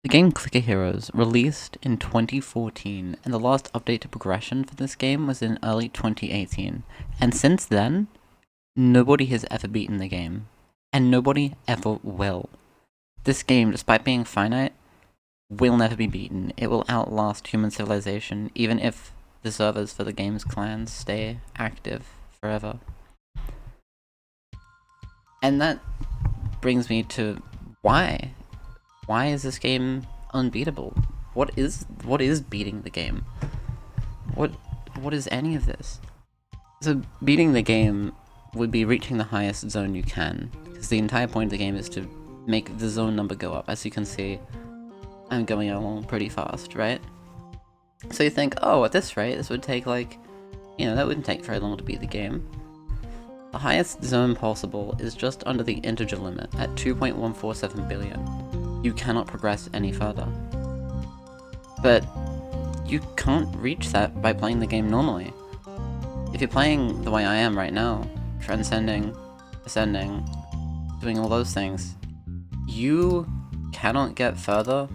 The game Clicker Heroes released in 2014, and the last update to progression for this game was in early 2018. And since then, nobody has ever beaten the game, and nobody ever will. This game, despite being finite, will never be beaten. It will outlast human civilization, even if the servers for the game's clans stay active forever. And that brings me to why. Why is this game unbeatable? What is beating the game? What is any of this? So beating the game would be reaching the highest zone you can, because the entire point of the game is to make the zone number go up. As you can see, I'm going along pretty fast, right? So you think, oh, at this rate, this would take that wouldn't take very long to beat the game. The highest zone possible is just under the integer limit at 2.147 billion. You cannot progress any further. But you can't reach that by playing the game normally. If you're playing the way I am right now, transcending, ascending, doing all those things, you cannot get further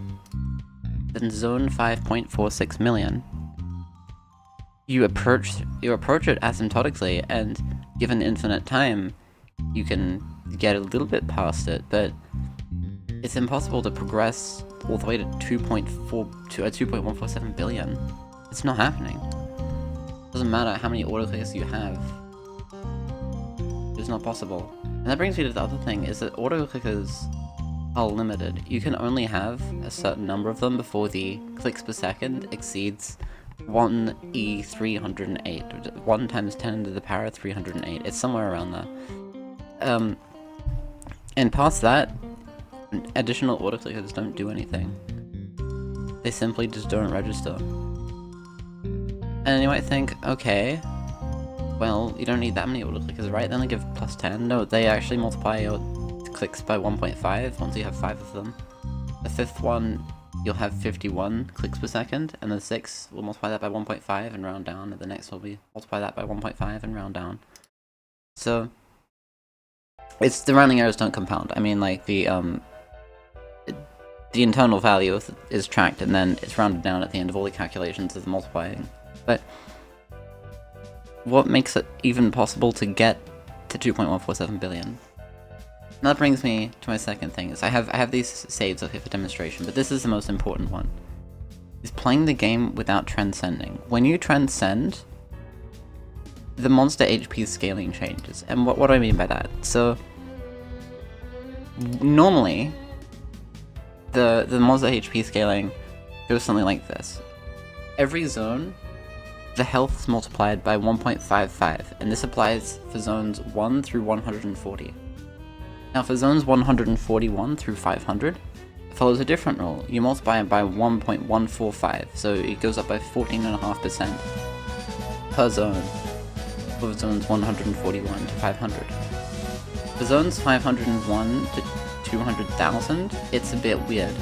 than zone 5.46 million. You approach it asymptotically, and given infinite time, you can get a little bit past it, but it's impossible to progress all the way to 2.147 billion. It's not happening. Doesn't matter how many autoclicks you have. It's not possible. And that brings me to the other thing, is that autoclickers are limited. You can only have a certain number of them before the clicks per second exceeds 1e308. 1 times 10 to the power of 308. It's somewhere around there. And past that, additional autoclickers don't do anything. They simply just don't register. And you might think, okay, well, you don't need that many autoclickers, right? Then they give plus 10. No, they actually multiply your clicks by 1.5 once you have 5 of them. The fifth one, you'll have 51 clicks per second, and the sixth will multiply that by 1.5 and round down, and the next will be multiply that by 1.5 and round down. So, it's the rounding errors don't compound. I mean, like, the internal value is tracked, and then it's rounded down at the end of all the calculations of the multiplying. But what makes it even possible to get to 2.147 billion? And that brings me to my second thing, is I have these saves up here for demonstration, but this is the most important one. Is playing the game without transcending. When you transcend, the monster HP scaling changes. And what do I mean by that? So, normally, the monster HP scaling goes something like this. Every zone, the health is multiplied by 1.55, and this applies for zones 1 through 140. Now for zones 141 through 500, it follows a different rule. You multiply it by 1.145, so it goes up by 14.5% per zone for zones 141 to 500. For zones 501 to 200,000, it's a bit weird.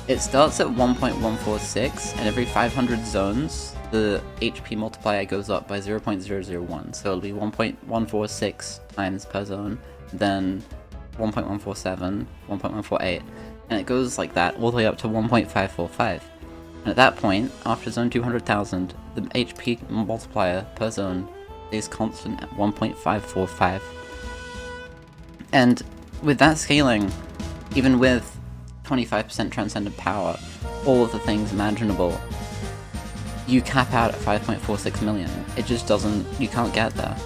It starts at 1.146, and every 500 zones, the HP multiplier goes up by 0.001, so it'll be 1.146 times per zone, then 1.147, 1.148, and it goes like that all the way up to 1.545. And at that point, after zone 200,000, the HP multiplier per zone stays constant at 1.545. And with that scaling, even with 25% transcendent power, all of the things imaginable, you cap out at 5.46 million. It just doesn't, you can't get there.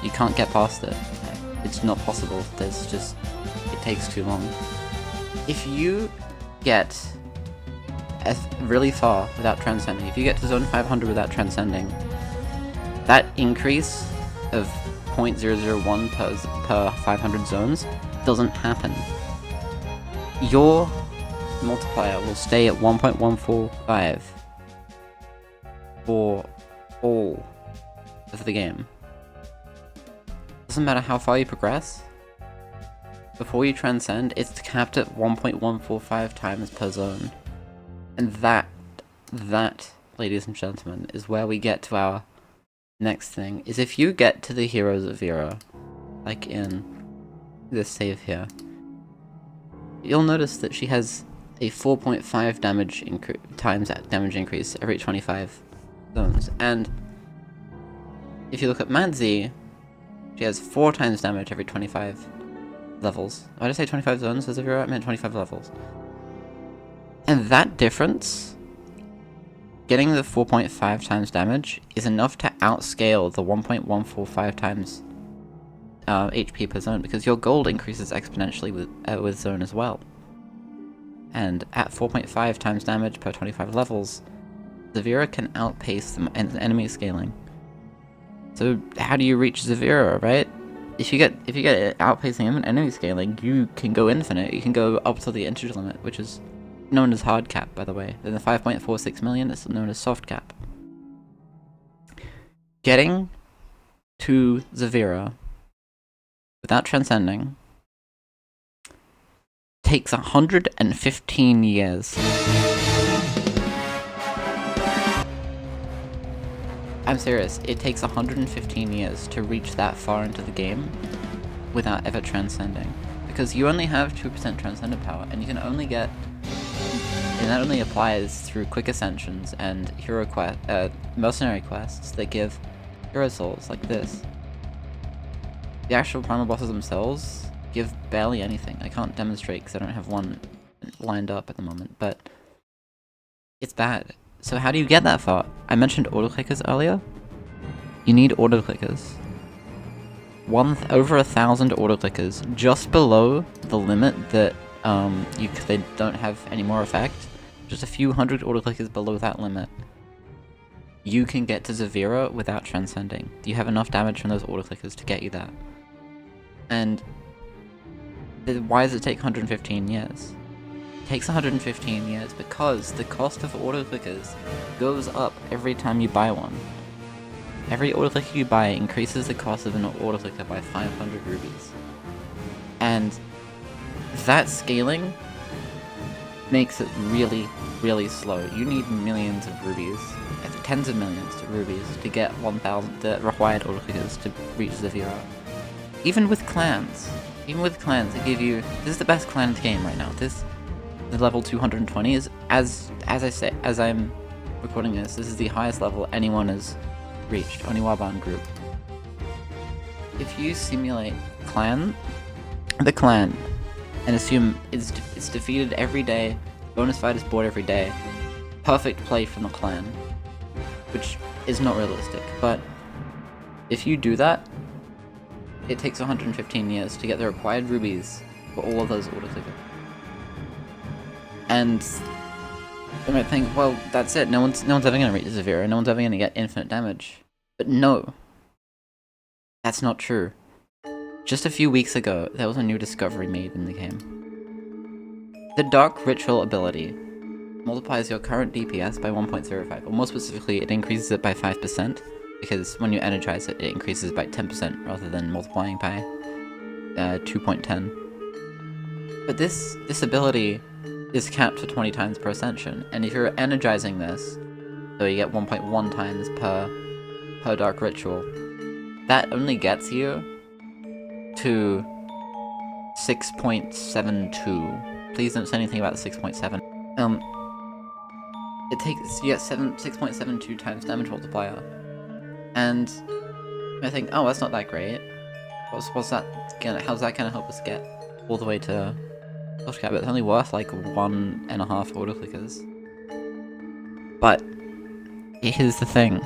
You can't get past it. It's not possible. It takes too long. If you get really far without transcending, if you get to zone 500 without transcending, that increase of 0.001 per 500 zones doesn't happen. Your multiplier will stay at 1.145 for all of the game. Doesn't matter how far you progress. Before you transcend, it's capped at 1.145 times per zone. And that, ladies and gentlemen, is where we get to our next thing, is if you get to the Heroes of Vera, like in this save here, you'll notice that she has a 4.5 times damage increase every 25 zones. And if you look at Madzi, she has 4 times damage every 25 levels. Why did I say 25 zones as a viewer? I meant 25 levels. And that difference, getting the 4.5 times damage, is enough to outscale the 1.145 times HP per zone, because your gold increases exponentially with zone as well. And at 4.5 times damage per 25 levels, Zavira can outpace the enemy scaling. So how do you reach Zavira, right? If you get it outpacing enemy scaling, you can go infinite. You can go up to the integer limit, which is known as hard cap, by the way. Then the 5.46 million is known as soft cap. Getting to Zavira without transcending takes 115 years. I'm serious, it takes 115 years to reach that far into the game without ever transcending. Because you only have 2% transcendent power, and you can only get... And that only applies through quick ascensions and mercenary quests that give hero souls, like this. The actual primal bosses themselves give barely anything. I can't demonstrate because I don't have one lined up at the moment, but it's bad. So how do you get that far? I mentioned auto-clickers earlier. You need auto-clickers. Over 1,000 auto-clickers just below the limit that they don't have any more effect. Just a few hundred auto-clickers below that limit. You can get to Zavira without transcending. You have enough damage from those auto-clickers to get you that. And why does it take 115 years? It takes 115 years because the cost of auto-clickers goes up every time you buy one. Every auto-clicker you buy increases the cost of an auto-clicker by 500 rubies. And that scaling makes it really, really slow. You need millions of rubies, tens of millions of rubies, to get 1,000 the required auto-clickers to reach Zavira. Even with clans, they give you... This is the best clan in the game right now. The level 220 is, as I'm recording this is the highest level anyone has reached, Oniwaban group. If you simulate the clan, and assume it's defeated every day, bonus fight is bought every day, perfect play from the clan, which is not realistic, but if you do that, it takes 115 years to get the required rubies for all of those auto-clickers. And you might think, well, that's it, no one's ever gonna reach Zavira, no one's ever gonna get infinite damage. But no, that's not true. Just a few weeks ago, there was a new discovery made in the game. The Dark Ritual ability multiplies your current DPS by 1.05, or more specifically, it increases it by 5%, because when you energize it, it increases by 10% rather than multiplying by 2.10. But this ability is capped for 20 times per ascension, and if you're energizing this, so you get 1.1 times per Dark Ritual, that only gets you to 6.72. Please don't say anything about the 6.7. You get 6.72 times damage multiplier. And I think, oh, that's not that great. How's that gonna help us get all the way to soft cap? It's only worth like 1.5 auto clickers. But here's the thing.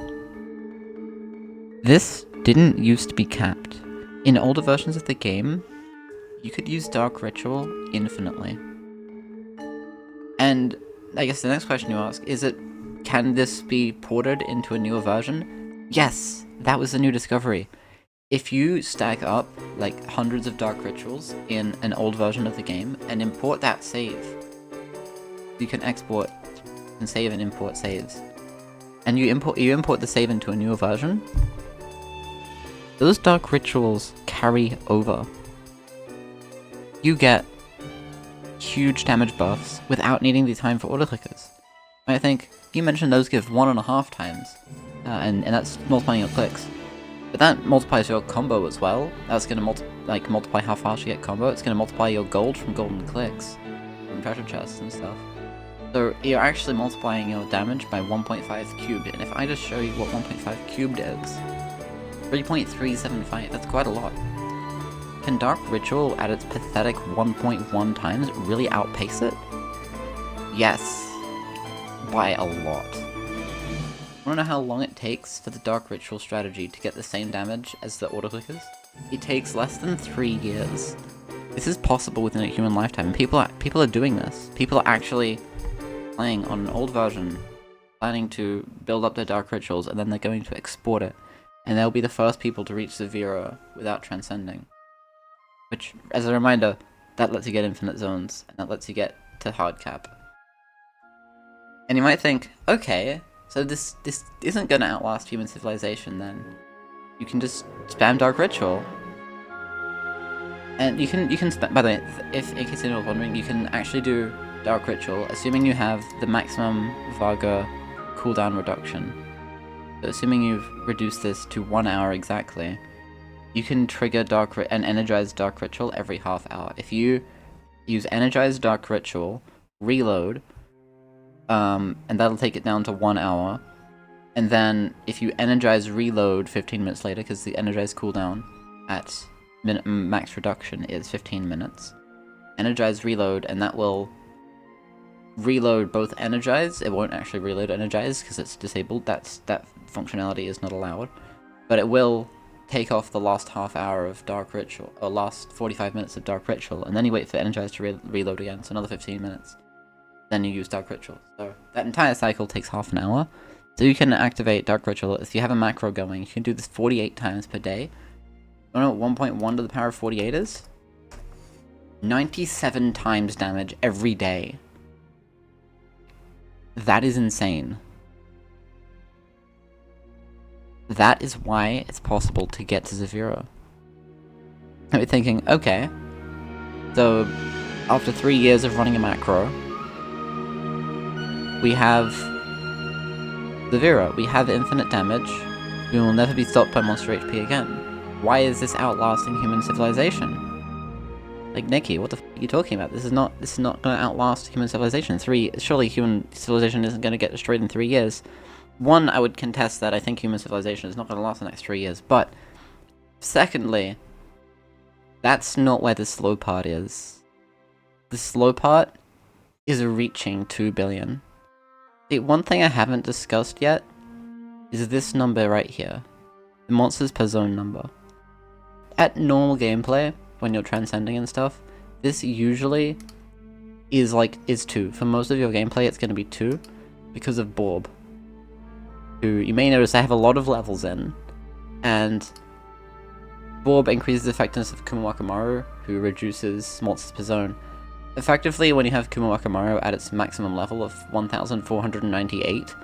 This didn't used to be capped. In older versions of the game, you could use Dark Ritual infinitely. And I guess the next question you ask is can this be ported into a newer version? Yes, that was a new discovery. If you stack up like hundreds of Dark Rituals in an old version of the game and import that save, you can export and save and import saves. And you import the save into a newer version, those Dark Rituals carry over. You get huge damage buffs without needing the time for auto-clickers. I think you mentioned those give 1.5 times, and that's multiplying your clicks. But that multiplies your combo as well. That's going to multiply how fast you get combo. It's going to multiply your gold from golden clicks. from treasure chests and stuff. So you're actually multiplying your damage by 1.5 cubed, and if I just show you what 1.5 cubed is, 3.375, that's quite a lot. Can Dark Ritual at its pathetic 1.1 times really outpace it? Yes. By a lot. Wanna know how long it takes for the Dark Ritual strategy to get the same damage as the auto-clickers? It takes less than 3 years. This is possible within a human lifetime, and people are doing this. People are actually playing on an old version, planning to build up their Dark Rituals, and then they're going to export it. And they'll be the first people to reach the 0 without transcending. Which, as a reminder, that lets you get infinite zones, and that lets you get to hard cap. And you might think, okay, so this isn't gonna outlast human civilization then. You can just spam Dark Ritual. And you can spam, by the way, if in case anyone was wondering, you can actually do Dark Ritual, assuming you have the maximum Varga cooldown reduction. So assuming you've reduced this to 1 hour exactly, you can trigger and energize Dark Ritual every half hour. If you use energized Dark Ritual, reload, and that'll take it down to 1 hour, and then if you energize reload 15 minutes later, because the energize cooldown at max reduction is 15 minutes, energize reload, and that will reload both energize. It won't actually reload energize because it's disabled. That functionality is not allowed, but it will take off the last half hour of Dark Ritual, or last 45 minutes of Dark Ritual, and then you wait for energize to reload again, so another 15 minutes. Then you use Dark Ritual. So that entire cycle takes half an hour. So you can activate Dark Ritual if you have a macro going. You can do this 48 times per day. You know what 1.1 to the power of 48 is? 97 times damage every day. That is insane. That is why it's possible to get to Zephyro. I'd be thinking, okay, so after 3 years of running a macro, we have Zephyro, we have infinite damage, we will never be stopped by monster HP again. Why is this outlasting human civilization? Like, Nikki, what the f are you talking about? This is not gonna outlast human civilization. Surely human civilization isn't gonna get destroyed in 3 years. One, I would contest that I think human civilization is not gonna last the next 3 years, but secondly, that's not where the slow part is. The slow part is reaching 2 billion. See, one thing I haven't discussed yet is this number right here. The monsters per zone number. At normal gameplay, when you're transcending and stuff, this usually is 2. For most of your gameplay, it's going to be 2 because of Borb, who you may notice I have a lot of levels in, and Borb increases the effectiveness of Kumawakamaru, who reduces monsters per zone. Effectively, when you have Kumawakamaru at its maximum level of 1498,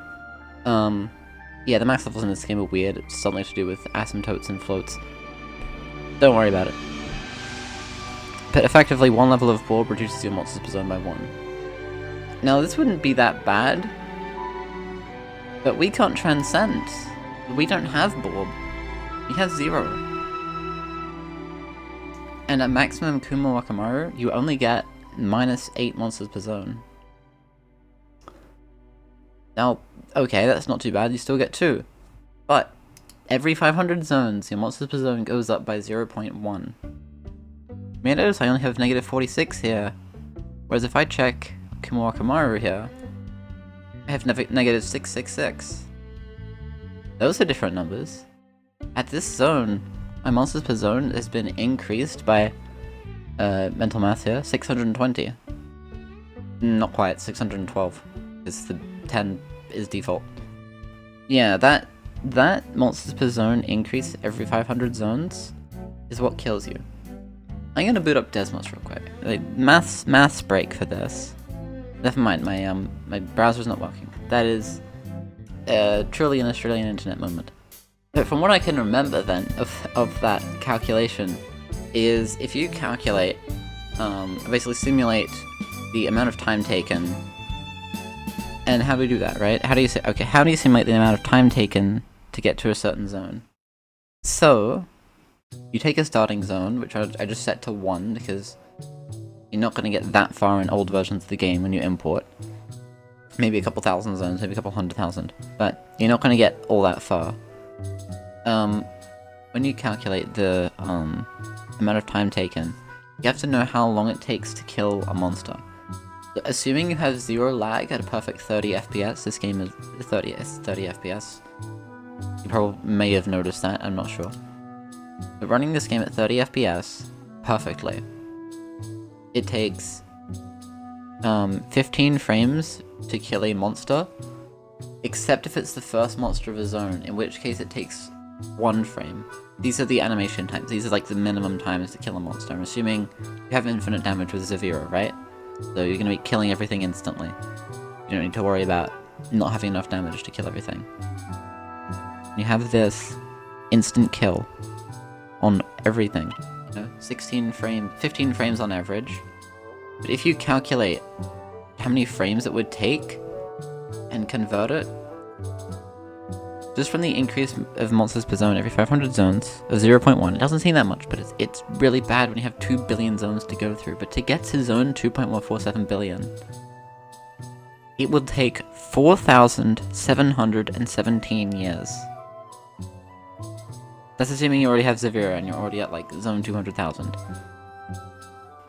yeah, the max levels in this game are weird. It's something to do with asymptotes and floats. Don't worry about it. But effectively, 1 level of Borb reduces your monsters per zone by 1. Now, this wouldn't be that bad, but we can't transcend. We don't have Borb. We have 0. And at maximum Kumawakamaru, you only get -8 monsters per zone. Now, okay, that's not too bad, you still get 2. But every 500 zones, your monsters per zone goes up by 0.1. You may notice I only have -46 here, whereas if I check Kumawakamaru here, I have -666. Those are different numbers. At this zone, my monsters per zone has been increased by, mental math here, 620. Not quite, 612, because the 10 is default. Yeah, that monsters per zone increase every 500 zones is what kills you. I'm gonna boot up Desmos real quick. Like, maths break for this. Never mind, my browser's not working. That is truly an Australian internet moment. But from what I can remember then of that calculation is if you calculate, basically simulate the amount of time taken. And how do we do that, right? How do you simulate the amount of time taken to get to a certain zone? So, you take a starting zone, which I just set to 1 because You're not going to get that far in old versions of the game when you import. Maybe a couple thousand zones, maybe a couple 100,000, but you're not going to get all that far. When you calculate the amount of time taken, you have to know how long it takes to kill a monster. So assuming you have 0 lag at a perfect 30 FPS, this game is 30 FPS. You probably may have noticed that, I'm not sure. But running this game at 30 FPS perfectly, it takes 15 frames to kill a monster, except if it's the first monster of a zone, in which case it takes 1 frame. These are the animation times, these are like the minimum times to kill a monster. I'm assuming you have infinite damage with Zavira, right? So you're going to be killing everything instantly. You don't need to worry about not having enough damage to kill everything. You have this instant kill on everything. You know, 15 frames on average. But if you calculate how many frames it would take and convert it, just from the increase of monsters per zone every 500 zones of 0.1, it doesn't seem that much, but it's really bad when you have 2 billion zones to go through. But to get to zone 2.147 billion, it will take 4,717 years. That's assuming you already have Zavira and you're already at like zone 200,000.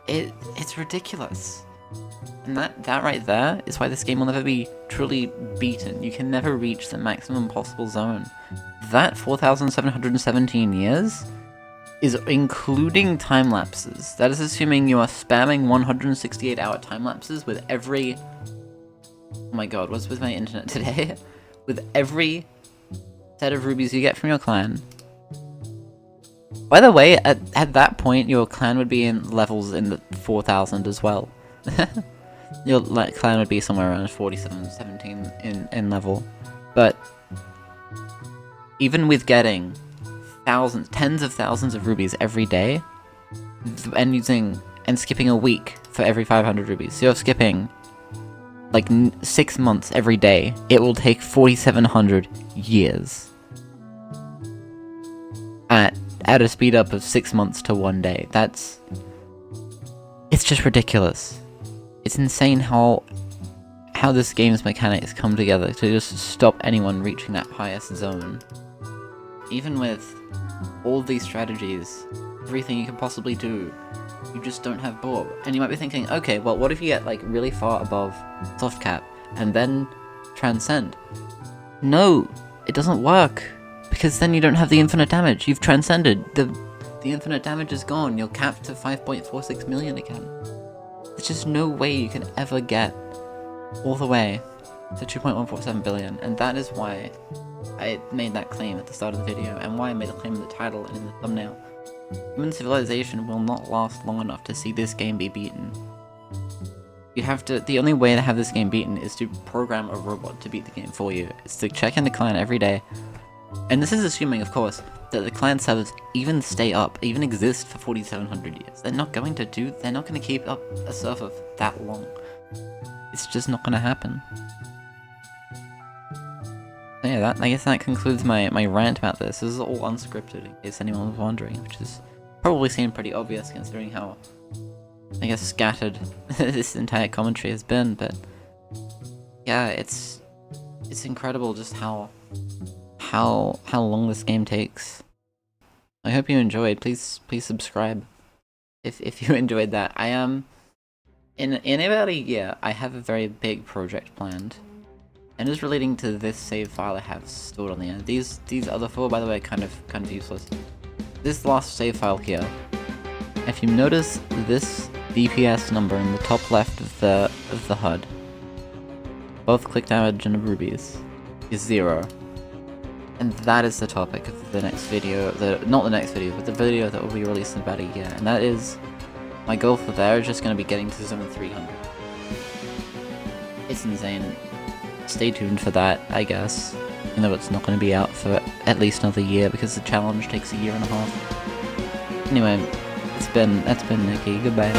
It's ridiculous. And that right there is why this game will never be truly beaten. You can never reach the maximum possible zone. That 4,717 years is including time lapses. That is assuming you are spamming 168-hour time lapses with every... Oh my god, what's with my internet today? With every set of rubies you get from your clan. By the way, at that point, your clan would be in levels in the 4,000 as well. Your clan would be somewhere around 47, 17 in level. But even with getting tens of thousands of rubies every day, and skipping a week for every 500 rubies, so you're skipping like 6 months every day, it will take 4,700 years. At a speed up of 6 months to 1 day. It's just ridiculous. It's insane how this game's mechanics come together to just stop anyone reaching that highest zone. Even with all these strategies, everything you can possibly do, you just don't have board. And you might be thinking, okay, well, what if you get like really far above soft cap and then transcend? No, it doesn't work, because then you don't have the infinite damage. You've transcended. The infinite damage is gone. You're capped to 5.46 million again. There's just no way you can ever get all the way to 2.147 billion, and that is why I made that claim at the start of the video, and why I made a claim in the title and in the thumbnail. Human civilization will not last long enough to see this game be beaten. The only way to have this game beaten is to program a robot to beat the game for you. It's to check in the clan every day. And this is assuming, of course, that the clan servers even stay up, even exist for 4,700 years. They're not going to keep up a server for that long. It's just not going to happen. So yeah, I guess that concludes my rant about this. This is all unscripted, in case anyone was wondering, which is probably seemed pretty obvious considering how, I guess, scattered this entire commentary has been, but yeah, it's incredible just how long this game takes. I hope you enjoyed. Please subscribe if you enjoyed that. I am in about a year. I have a very big project planned, and it's relating to this save file I have stored on the end. These other four, by the way, are kind of useless. This last save file here. If you notice this DPS number in the top left of the HUD, both click damage and rubies, is 0. And that is the topic of the next video, not the next video, but the video that will be released in about a year. And that is, my goal for there is just going to be getting to zone 300. It's insane. Stay tuned for that, I guess. Even though it's not going to be out for at least another year, because the challenge takes a year and a half. Anyway, that's been Nicky. Goodbye.